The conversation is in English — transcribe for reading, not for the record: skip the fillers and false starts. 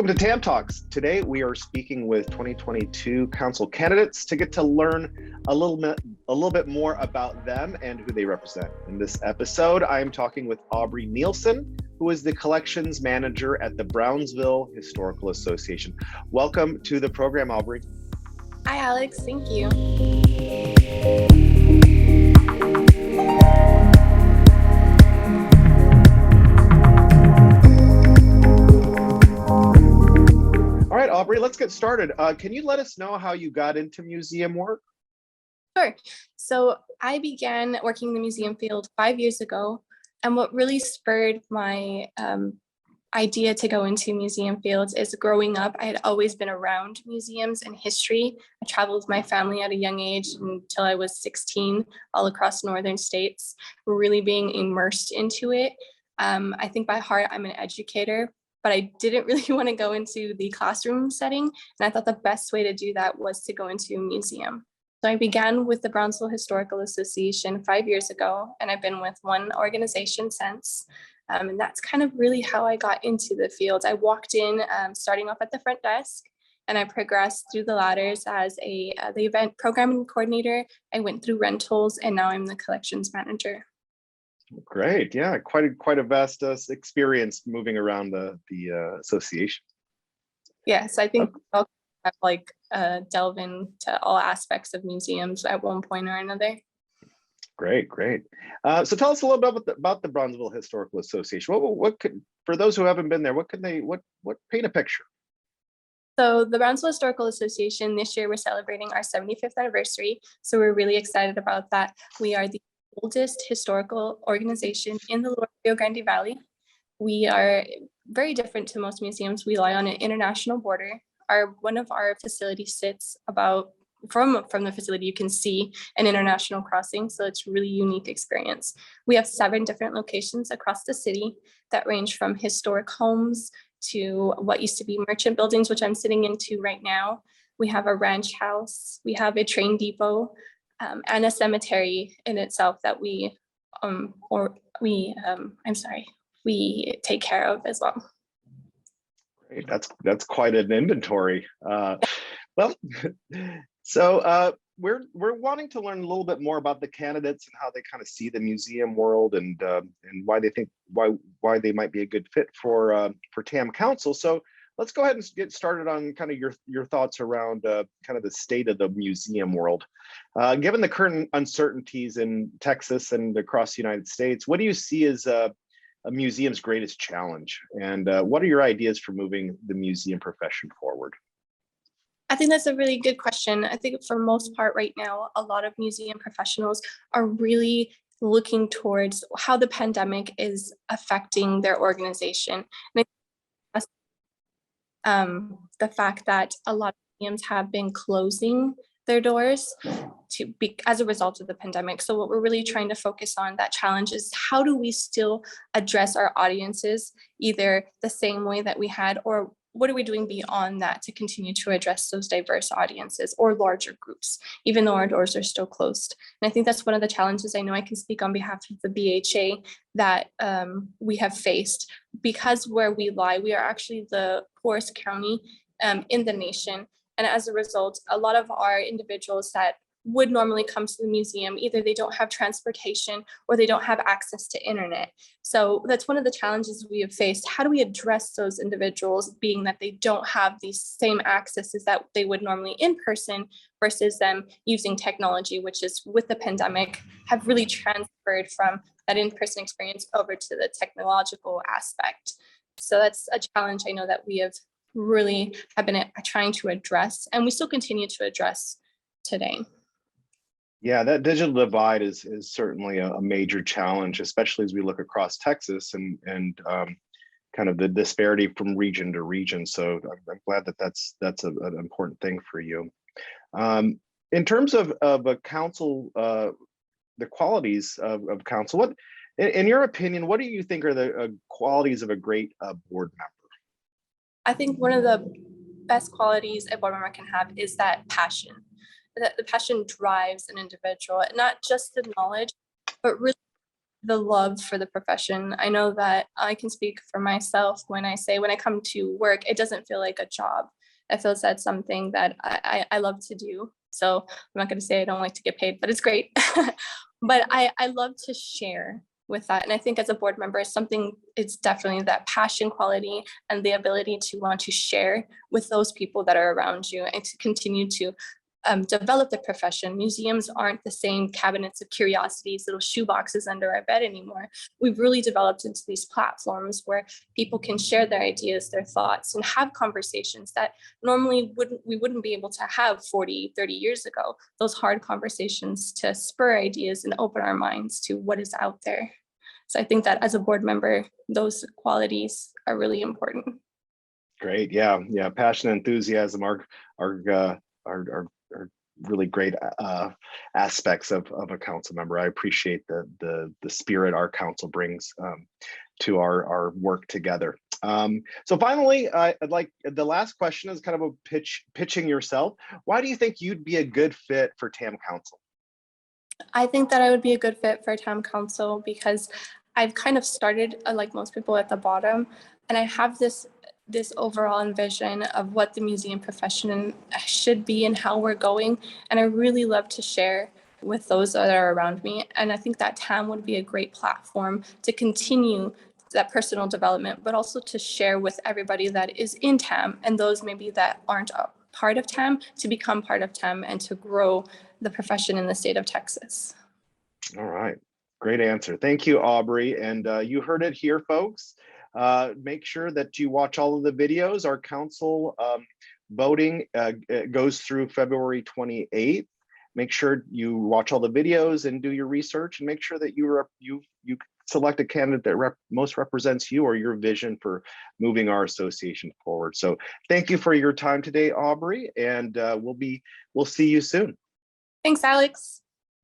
Welcome to TAM Talks. Today we are speaking with 2022 council candidates to get to learn a little bit more about them and who they represent. In this episode, I am talking with Aubrey Nielsen, who is the collections manager at the Brownsville Historical Association. Welcome to the program, Aubrey. Hi, Alex. Thank you. All right, Aubrey, let's get started. Can you let us know how you got into museum work? Sure. So I began working in the museum field 5 years ago. And what really spurred my idea to go into museum fields is growing up, I had always been around museums and history. I traveled with my family at a young age until I was 16, all across northern states, really being immersed into it. I think by heart, I'm an educator, but I didn't really want to go into the classroom setting. And I thought the best way to do that was to go into a museum. So I began with the Brownsville Historical Association 5 years ago, and I've been with one organization since. And that's kind of really how I got into the field. I walked in starting off at the front desk, and I progressed through the ladders as the event programming coordinator. I went through rentals, and now I'm the collections manager. Great, yeah, quite a vast experience moving around the association. Yes, I think I'll delve into all aspects of museums at one point or another. Great. So tell us a little bit about the Bronzeville Historical Association. What could, for those who haven't been there, what paint a picture? So the Brownsville Historical Association, this year we're celebrating our 75th anniversary. So we're really excited about that. We are the oldest historical organization in the Lower Rio Grande Valley. We are very different to most museums. We lie on an international border. One of our facilities sits about from the facility, you can see an international crossing. So it's a really unique experience. We have 7 different locations across the city that range from historic homes to what used to be merchant buildings, which I'm sitting into right now. We have a ranch house, we have a train depot, and a cemetery in itself that we take care of as well. Great. That's quite an inventory. So we're wanting to learn a little bit more about the candidates and how they kind of see the museum world and why they think why they might be a good fit for TAM Council. So let's go ahead and get started on kind of your thoughts around kind of the state of the museum world. Given the current uncertainties in Texas and across the United States, what do you see as a museum's greatest challenge? And what are your ideas for moving the museum profession forward? I think that's a really good question. I think for most part right now, a lot of museum professionals are really looking towards how the pandemic is affecting their organization. And the fact that a lot of museums have been closing their doors as a result of the pandemic. So what we're really trying to focus on, that challenge, is how do we still address our audiences either the same way that we had, or what are we doing beyond that to continue to address those diverse audiences or larger groups, even though our doors are still closed? And I think that's one of the challenges. I know I can speak on behalf of the BHA that we have faced, because where we lie, we are actually the poorest county in the nation. And as a result, a lot of our individuals that would normally come to the museum, either they don't have transportation or they don't have access to internet. So that's one of the challenges we have faced. How do we address those individuals, being that they don't have the same accesses that they would normally in person, versus them using technology, which is, with the pandemic, have really transferred from that in-person experience over to the technological aspect. So that's a challenge I know that we have been trying to address, and we still continue to address today. Yeah, that digital divide is certainly a major challenge, especially as we look across Texas and kind of the disparity from region to region. So I'm glad that that's an important thing for you. In terms of a council, the qualities of council, what, in your opinion, what do you think are the qualities of a great board member? I think one of the best qualities a board member can have is that passion. That the passion drives an individual, not just the knowledge, but really the love for the profession. I know that I can speak for myself when I say, when I come to work, it doesn't feel like a job. It feels that's something that I love to do. So I'm not going to say I don't like to get paid, but it's great. But I love to share with that. And I think as a board member, it's definitely that passion quality and the ability to want to share with those people that are around you and to continue to develop the profession. Museums aren't the same cabinets of curiosities, little shoe boxes under our bed anymore. We've really developed into these platforms where people can share their ideas, their thoughts, and have conversations that normally we wouldn't be able to have 40, 30 years ago. Those hard conversations to spur ideas and open our minds to what is out there. So I think that as a board member, those qualities are really important. Great. Yeah. Passion and enthusiasm are really great aspects of a council member. I appreciate the spirit our council brings to our work together. So finally, I'd like, the last question is kind of a pitching yourself. Why do you think you'd be a good fit for TAM Council? I think that I would be a good fit for TAM Council because I've kind of started, like most people, at the bottom, and I have this overall vision of what the museum profession should be and how we're going. And I really love to share with those that are around me. And I think that TAM would be a great platform to continue that personal development, but also to share with everybody that is in TAM and those maybe that aren't a part of TAM to become part of TAM and to grow the profession in the state of Texas. All right. Great answer. Thank you, Aubrey. And you heard it here, folks. Make sure that you watch all of the videos. Our council voting goes through February 28th. Make sure you watch all the videos and do your research and make sure that you select a candidate that most represents you or your vision for moving our association forward. So thank you for your time today, Aubrey, and we'll see you soon. Thanks, Alex.